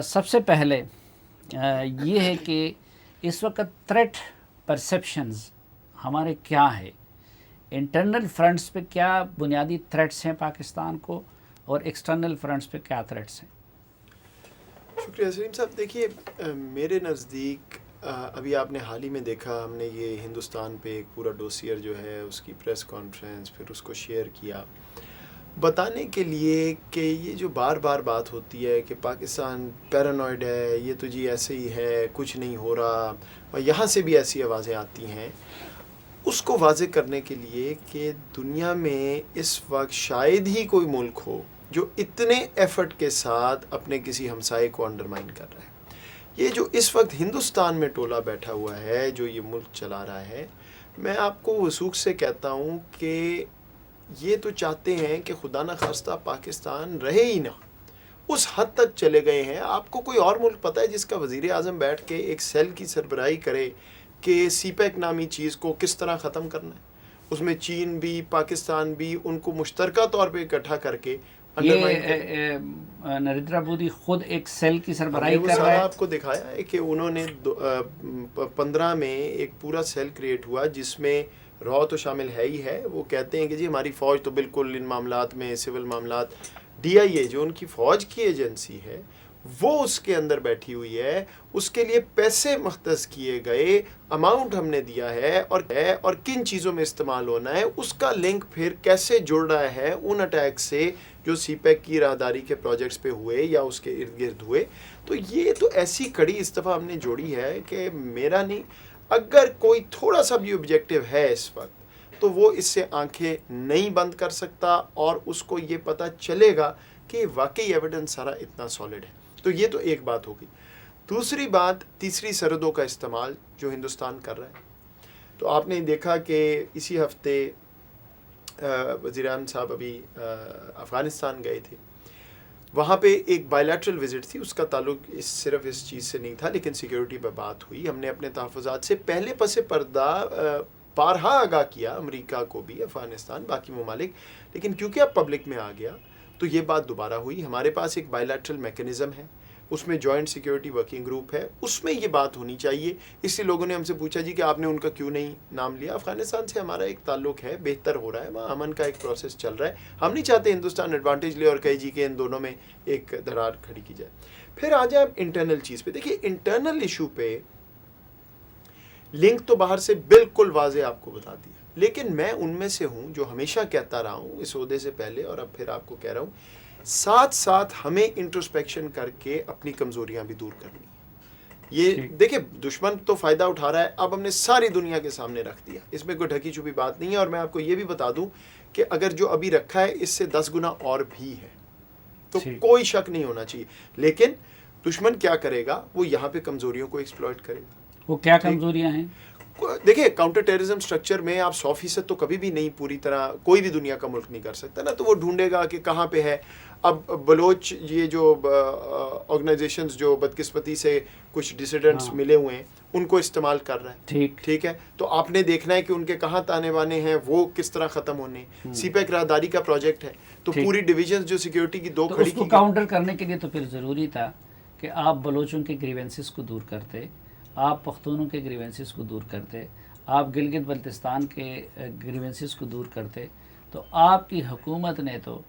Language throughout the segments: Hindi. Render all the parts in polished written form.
सबसे पहले ये है कि इस वक्त थ्रेट परसेप्शंस हमारे क्या है, इंटरनल फ्रंट्स पे क्या बुनियादी थ्रेट्स हैं पाकिस्तान को और एक्सटर्नल फ्रंट्स पे क्या थ्रेट्स हैं। शुक्रिया सलीम साहब। देखिए, मेरे नज़दीक अभी आपने हाल ही में देखा, हमने ये हिंदुस्तान पे एक पूरा डोसियर जो है उसकी प्रेस कॉन्फ्रेंस फिर उसको शेयर किया बताने के लिए कि ये जो बार बार बात होती है कि पाकिस्तान पैरानॉइड है, ये तो जी ऐसे ही है, कुछ नहीं हो रहा, और यहाँ से भी ऐसी आवाज़ें आती हैं, उसको वाज़े करने के लिए कि दुनिया में इस वक्त शायद ही कोई मुल्क हो जो इतने एफर्ट के साथ अपने किसी हमसाये को अंडरमाइन कर रहा है। ये जो इस वक्त हिंदुस्तान में टोला बैठा हुआ है जो ये मुल्क चला रहा है, मैं आपको वसूख से कहता हूँ कि ये तो चाहते हैं कि खुदा न खास्ता पाकिस्तान रहे ही ना, उस हद तक चले गए हैं। आपको कोई और मुल्क पता है जिसका वज़ीर आज़म बैठ के एक सेल की सरबराही करे कि सीपैक नामी चीज़ को किस तरह ख़त्म करना है? उसमें चीन भी पाकिस्तान भी उनको मुश्तरका तौर पे इकट्ठा करके ये नरेंद्र मोदी खुद एक सेल की सरबराही कर रहा है। आपको दिखाया है कि उन्होंने 15 में एक पूरा सेल क्रिएट हुआ जिसमें रॉ तो शामिल है ही है। वो कहते हैं कि जी हमारी फ़ौज तो बिल्कुल इन मामलात में, सिविल मामलात, DIA जो उनकी फ़ौज की एजेंसी है वो उसके अंदर बैठी हुई है, उसके लिए पैसे मुख्तस किए गए, अमाउंट हमने दिया है और किन चीज़ों में इस्तेमाल होना है, उसका लिंक फिर कैसे जुड़ रहा है उन अटैक से जो सीपैक की राहदारी के प्रोजेक्ट्स पे हुए या उसके इर्द गिर्द हुए। तो ये तो ऐसी कड़ी इस दफ़ा हमने जोड़ी है कि मेरा नहीं, अगर कोई थोड़ा सा भी ऑब्जेक्टिव है इस वक्त तो वो इससे आंखें नहीं बंद कर सकता और उसको ये पता चलेगा कि वाकई एविडेंस सारा इतना सॉलिड है। तो ये तो एक बात होगी। दूसरी बात, तीसरी सरहदों का इस्तेमाल जो हिंदुस्तान कर रहा है। तो आपने देखा कि इसी हफ्ते वज़ीर आज़म साहब अभी अफ़गानिस्तान गए थे, वहाँ पे एक बायलैटरल विज़िट थी, उसका ताल्लुक सिर्फ इस चीज़ से नहीं था, लेकिन सिक्योरिटी पर बात हुई। हमने अपने तहफ़्फ़ुज़ात से पहले पसे पर्दा बारहा आगाह किया, अमेरिका को भी, अफ़गानिस्तान, बाकी ममालिक, लेकिन क्योंकि अब पब्लिक में आ गया तो ये बात दोबारा हुई। हमारे पास एक बायलैटरल मैकेनिज़्म है, उसमें जॉइंट सिक्योरिटी वर्किंग ग्रुप है, उसमें ये बात होनी चाहिए। इसलिए लोगों ने हमसे पूछा जी कि आपने उनका क्यों नहीं नाम लिया। अफ़गानिस्तान से हमारा एक ताल्लुक़ है, बेहतर हो रहा है, वहाँ अमन का एक प्रोसेस चल रहा है। हम नहीं चाहते हिंदुस्तान एडवांटेज ले और कहे जी कि इन दोनों में एक दरार खड़ी की जाए। फिर आ जाए इंटरनल चीज़ पे। देखिए, इंटरनल इशू पे लिंक तो बाहर से बिल्कुल वाज़े आपको बता दिया, लेकिन मैं उनमें से हूँ जो हमेशा कहता रहा हूँ इस ओहदे से पहले और अब फिर आपको कह रहा हूँ, साथ साथ हमें इंट्रोस्पेक्शन करके अपनी कमज़ोरियाँ भी दूर करनी है। ये देखिए, दुश्मन तो फ़ायदा उठा रहा है, अब हमने सारी दुनिया के सामने रख दिया, इसमें कोई ढकी छुपी बात नहीं है। और मैं आपको ये भी बता दूं कि अगर जो अभी रखा है इससे 10 गुना और भी है, तो कोई शक नहीं होना चाहिए। लेकिन दुश्मन क्या करेगा, वो यहाँ पे कमज़ोरियों को एक्सप्लॉइट करेगा। वो क्या कमज़ोरियाँ हैं? देखिए, काउंटर टेररिज्म स्ट्रक्चर में आप 100% तो कभी भी नहीं, पूरी तरह कोई भी दुनिया का मुल्क नहीं कर सकता ना, तो वो ढूंढेगा कि कहाँ पे है। अब बलोच, ये जो ऑर्गेनाइजेशंस जो बदकिस्मती से कुछ डिसिडेंट्स मिले हुए हैं, उनको इस्तेमाल कर रहा है। ठीक है, तो आपने देखना है कि उनके कहाँ ताने बाने हैं, वो किस तरह ख़त्म होने। सीपैक राहदारी का प्रोजेक्ट है, तो पूरी डिवीजन जो सिक्योरिटी की दो खड़ी की, काउंटर करने के लिए तो फिर ज़रूरी था कि आप बलोचों के ग्रीवेंसेस को दूर करते, आप पख्तूनों के ग्रीवेंसेस को दूर करते, आप गिलगित बल्तिस्तान के ग्रीवेंसेस को दूर करते। तो आपकी हुकूमत ने तो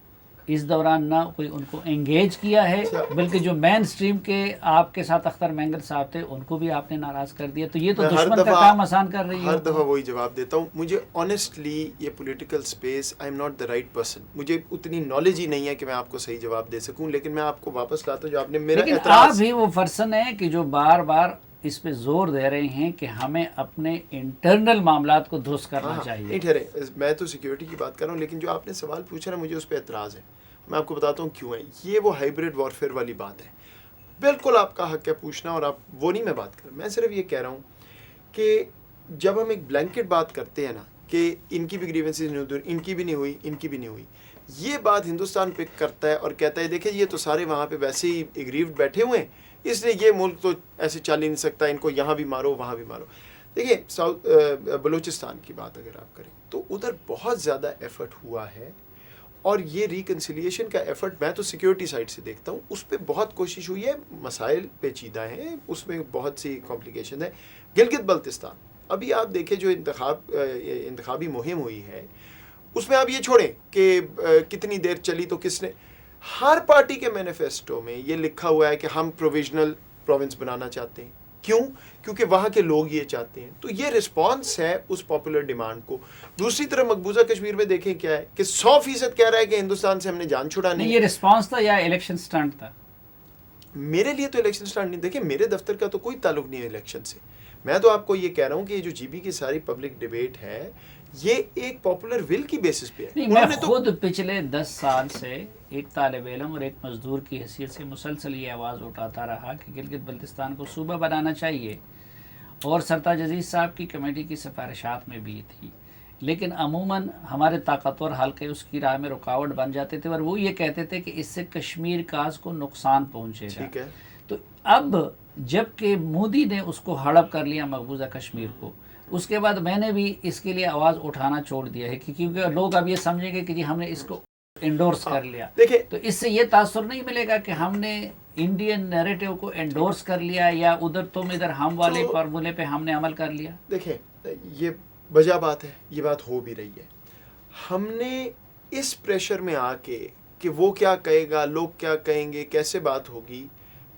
इस दौरान ना कोई उनको एंगेज किया है, बल्कि जो मेन स्ट्रीम के आपके साथ अख्तर मेंगल साहब थे उनको भी आपने नाराज़ कर दिया। तो ये तो दुश्मन का काम आसान कर रही है। हर दफ़ा वही जवाब देता हूँ। मुझे ऑनेस्टली ये political space, I am not the right person, मुझे उतनी नॉलेज ही नहीं है कि मैं आपको सही जवाब दे सकूँ। लेकिन मैं आपको वापस लाता हूँ जो आपने मेरा एतराज़, आप भी वो पर्सन है कि जो बार बार इस पे जोर दे रहे हैं कि हमें अपने इंटरनल मामलात को दुरुस्त करना चाहिए। नहीं ठहरे, मैं तो सिक्योरिटी की बात कर रहा हूँ, लेकिन जो आपने सवाल पूछा ना, मुझे उस पर एतराज़ है। मैं आपको बताता हूँ क्यों है। ये वो हाइब्रिड वॉरफेयर वाली बात है, बिल्कुल आपका हक है पूछना, और आप वो नहीं, मैं बात कर, मैं सिर्फ ये कह रहा हूँ कि जब हम एक ब्लैंकेट बात करते हैं ना कि इनकी भी ग्रीवेंसेस नहीं हुई, इनकी भी नहीं हुई, इनकी भी नहीं हुई, ये बात हिंदुस्तान पिक करता है और कहता है देखिए ये तो सारे वहाँ पे वैसे ही एग्रीव्ड बैठे हुए हैं, इसलिए ये मुल्क तो ऐसे चल ही नहीं सकता, इनको यहाँ भी मारो वहाँ भी मारो। देखिए, बलूचिस्तान की बात अगर आप करें तो उधर बहुत ज़्यादा एफर्ट हुआ है और ये रिकन्सिलिएशन का एफर्ट मैं तो सिक्योरिटी साइड से देखता हूँ, उस पर बहुत कोशिश हुई है, मसाइल पेचीदा हैं, उसमें बहुत सी कॉम्प्लिकेशन है। गिलगित बल्तिस्तान, अभी आप देखें जो इंतखाबी मुहिम हुई है, उसमें आप ये छोड़ें कि कितनी देर चली, तो किसने, हर पार्टी के मैनिफेस्टो में ये लिखा हुआ है कि हम प्रोविजनल प्रोविंस बनाना चाहते हैं। क्यों? क्योंकि वहाँ के लोग ये चाहते हैं। तो ये रिस्पांस है उस पॉपुलर डिमांड को। दूसरी तरफ मकबूजा कश्मीर में देखें क्या है कि 100% कह रहा है कि हिंदुस्तान से हमने जान छुड़ानी है। ये रिस्पांस था या इलेक्शन स्टंट था? मेरे लिए तो इलेक्शन स्टंट नहीं। देखिए, मेरे दफ्तर का तो कोई ताल्लुक नहीं है इलेक्शन से। मैं तो आपको ये कह रहा हूँ कि ये जो जीबी की सारी पब्लिक डिबेट है, ये एक पॉपुलर विल की बेसिस पे है। नहीं, मैं खुद पिछले 10 साल से एक तालिब इल्म और एक मजदूर की हैसियत से मुसलसल ये आवाज़ उठाता रहा कि गिलगित बल्तिस्तान को सूबा बनाना चाहिए, और सरताज अजीज़ साहब की कमेटी की सिफारिशात में भी थी, लेकिन अमूमन हमारे ताकतवर हल्के उसकी राह में रुकावट बन जाते थे और वो ये कहते थे कि इससे कश्मीर काज को नुकसान पहुँचेगा। ठीक है। तो अब जबकि मोदी ने उसको हड़प कर लिया मकबूजा कश्मीर को, उसके बाद मैंने भी इसके लिए आवाज़ उठाना छोड़ दिया है, क्योंकि लोग अब ये समझेंगे कि जी हमने इसको एंडोर्स कर लिया। देखिए, तो इससे ये तासुर नहीं मिलेगा कि हमने इंडियन नैरेटिव को एंडोर्स कर लिया या उधर तुम इधर हम वाले फार्मूले पे हमने अमल कर लिया। देखिए, ये वजह बात है, ये बात हो भी रही है। हमने इस प्रेशर में आके कि वो क्या कहेगा, लोग क्या कहेंगे, कैसे बात होगी,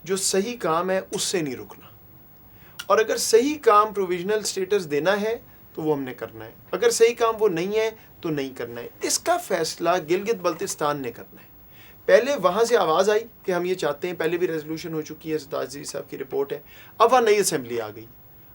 जो सही काम है उससे नहीं रुकना। और अगर सही काम प्रोविजनल स्टेटस देना है तो वो हमने करना है, अगर सही काम वो नहीं है तो नहीं करना है। इसका फैसला गिलगित बल्तिस्तान ने करना है। पहले वहाँ से आवाज़ आई कि हम ये चाहते हैं, पहले भी रेजोल्यूशन हो चुकी है, सरताज अजीज़ साहब की रिपोर्ट है, अब वहाँ नई असेंबली आ गई।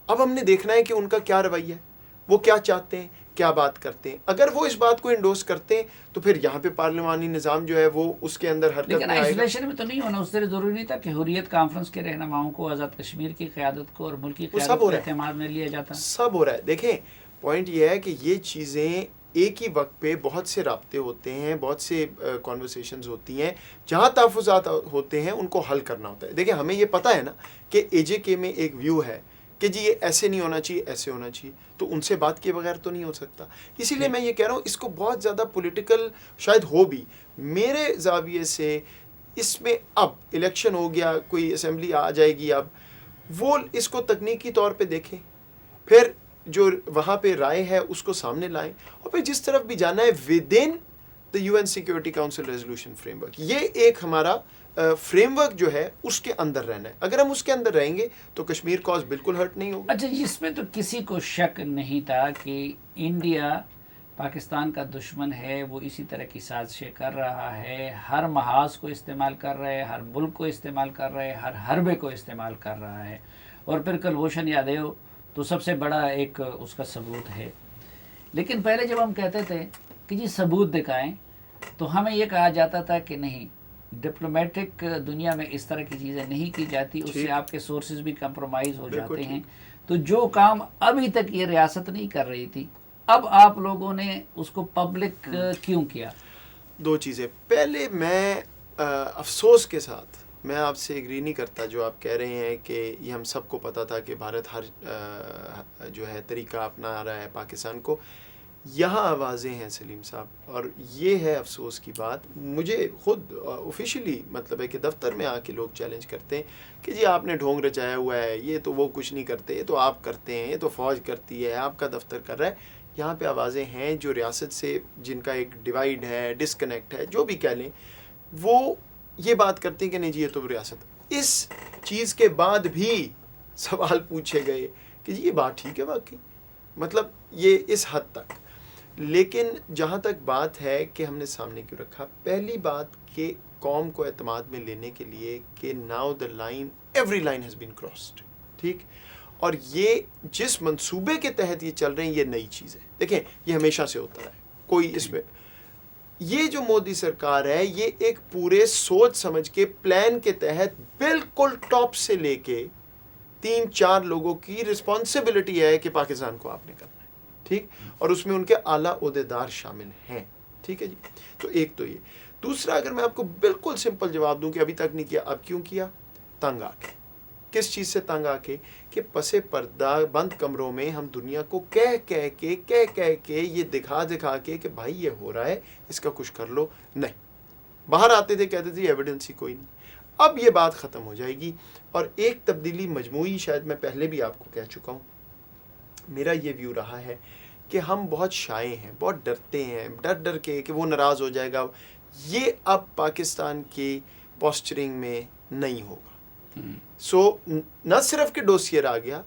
अब हमने देखना है कि उनका क्या रवैया है, वो क्या चाहते हैं, क्या बात करते हैं। अगर वो इस बात को इंडोर्स करते हैं तो फिर यहाँ पे पार्लिमानी निज़ाम जो है वो उसके अंदर हरकत में आएगा। आइसोलेशन में तो नहीं होना, उससे जरूरी नहीं था कि हुर्रियत कॉन्फ्रेंस के रहनुमाओं को, आज़ाद कश्मीर की क़यादत को और मुल्क की क़यादत को एहतमाम में लिया जाता। सब हो रहा है। देखें, पॉइंट ये है कि ये चीज़ें एक ही वक्त पे बहुत से राब्ते होते हैं, बहुत से कॉन्वर्सेशंस होती हैं, जहाँ तहफ़्फ़ुज़ात होते हैं उनको हल करना होता है। देखिए, हमें ये पता है ना कि AJK में एक व्यू है कि जी ये ऐसे नहीं होना चाहिए, ऐसे होना चाहिए, तो उनसे बात किए बगैर तो नहीं हो सकता। इसीलिए मैं ये कह रहा हूँ, इसको बहुत ज़्यादा पॉलिटिकल शायद हो भी, मेरे ज़ाविये से इसमें अब इलेक्शन हो गया, कोई असेंबली आ जाएगी, अब वो इसको तकनीकी तौर पे देखें, फिर जो वहाँ पे राय है उसको सामने लाएं, और फिर जिस तरफ भी जाना है with in the UN security council resolution framework, ये एक हमारा फ्रेमवर्क जो है उसके अंदर रहना है। अगर हम उसके अंदर रहेंगे तो कश्मीर कॉज बिल्कुल हर्ट नहीं होगा। अच्छा, इसमें तो किसी को शक नहीं था कि इंडिया पाकिस्तान का दुश्मन है, वो इसी तरह की साजिशें कर रहा है, हर महाज को इस्तेमाल कर रहा है, हर मुल्क को इस्तेमाल कर रहा है, हर हरबे को इस्तेमाल कर रहा है। और फिर कुलभूषण यादव तो सबसे बड़ा एक उसका सबूत है। लेकिन पहले जब हम कहते थे कि जी सबूत दिखाएं, तो हमें ये कहा जाता था कि नहीं, डिप्लोमेटिक दुनिया में इस तरह की चीज़ें नहीं की जाती, उससे आपके सोर्सेज भी कंप्रोमाइज़ हो जाते हैं। तो जो काम अभी तक ये रियासत नहीं कर रही थी, अब आप लोगों ने उसको पब्लिक क्यों किया? दो चीज़ें। पहले मैं अफसोस के साथ मैं आपसे एग्री नहीं करता जो आप कह रहे हैं कि ये हम सबको पता था कि भारत हर जो है तरीका अपना रहा है पाकिस्तान को। यहाँ आवाज़ें हैं सलीम साहब, और ये है अफसोस की बात। मुझे खुद ऑफिशियली मतलब है कि दफ्तर में आके लोग चैलेंज करते हैं कि जी आपने ढोंग रचाया हुआ है, ये तो वो कुछ नहीं करते, ये तो आप करते हैं, ये तो फ़ौज करती है, आपका दफ्तर कर रहा है। यहाँ पे आवाज़ें हैं जो रियासत से, जिनका एक डिवाइड है, डिसकनेक्ट है, जो भी कह लें, वो ये बात करते हैं कि नहीं जी ये तो रियासत। इस चीज़ के बाद भी सवाल पूछे गए कि जी ये बात ठीक है वाकई, मतलब ये इस हद तक। लेकिन जहाँ तक बात है कि हमने सामने क्यों रखा, पहली बात कि कौम को एतमाद में लेने के लिए कि now the line, every line has been crossed, ठीक। और ये जिस मंसूबे के तहत ये चल रहे हैं, ये नई चीज़ है। देखें, ये हमेशा से होता है, कोई इसमें, ये जो मोदी सरकार है, ये एक पूरे सोच समझ के प्लान के तहत बिल्कुल टॉप से लेके 3-4 लोगों की रिस्पॉन्सिबिलिटी है कि पाकिस्तान को आपने करना है, ठीक। और उसमें उनके आला ओहदेदार शामिल हैं, ठीक है जी। तो एक तो ये। दूसरा, अगर मैं आपको बिल्कुल सिंपल जवाब दूं कि अभी तक नहीं किया, अब क्यों किया? तंग आ गए। किस चीज़ से तंग आके कि पसे पर्दा बंद कमरों में हम दुनिया को कह कह के ये दिखा के कि भाई ये हो रहा है, इसका कुछ कर लो। नहीं, बाहर आते थे कहते थे एविडेंस ही कोई नहीं। अब ये बात ख़त्म हो जाएगी और एक तब्दीली मजमूई, शायद मैं पहले भी आपको कह चुका हूँ, मेरा ये व्यू रहा है कि हम बहुत शाये हैं, बहुत डरते हैं, डर के कि वो नाराज़ हो जाएगा। ये अब पाकिस्तान की पोस्चरिंग में नहीं होगा। सो न सिर्फ कि डोसियर आ गया,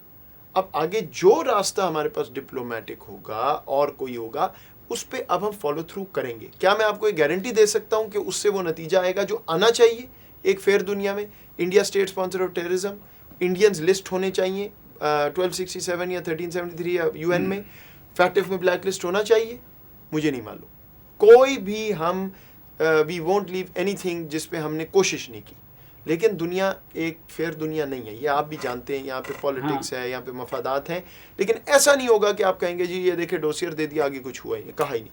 अब आगे जो रास्ता हमारे पास डिप्लोमेटिक होगा और कोई होगा, उस पर अब हम फॉलो थ्रू करेंगे। क्या मैं आपको एक गारंटी दे सकता हूँ कि उससे वो नतीजा आएगा जो आना चाहिए एक फेयर दुनिया में? India state sponsor of terrorism, Indians list होने चाहिए 1267 या 1373 या यूएन में, फैक्टिव में ब्लैक लिस्ट होना चाहिए। मुझे नहीं मालूम कोई भी हम वी वोंट लीव एनीथिंग जिस पे हमने कोशिश नहीं की। लेकिन दुनिया एक फेयर दुनिया नहीं है, ये आप भी जानते हैं। यहाँ पे पॉलिटिक्स है, यहाँ पे मफादात हैं। लेकिन ऐसा नहीं होगा कि आप कहेंगे जी ये देखे डोसियर दे दिया, आगे कुछ हुआ ही नहीं, कहा ही नहीं।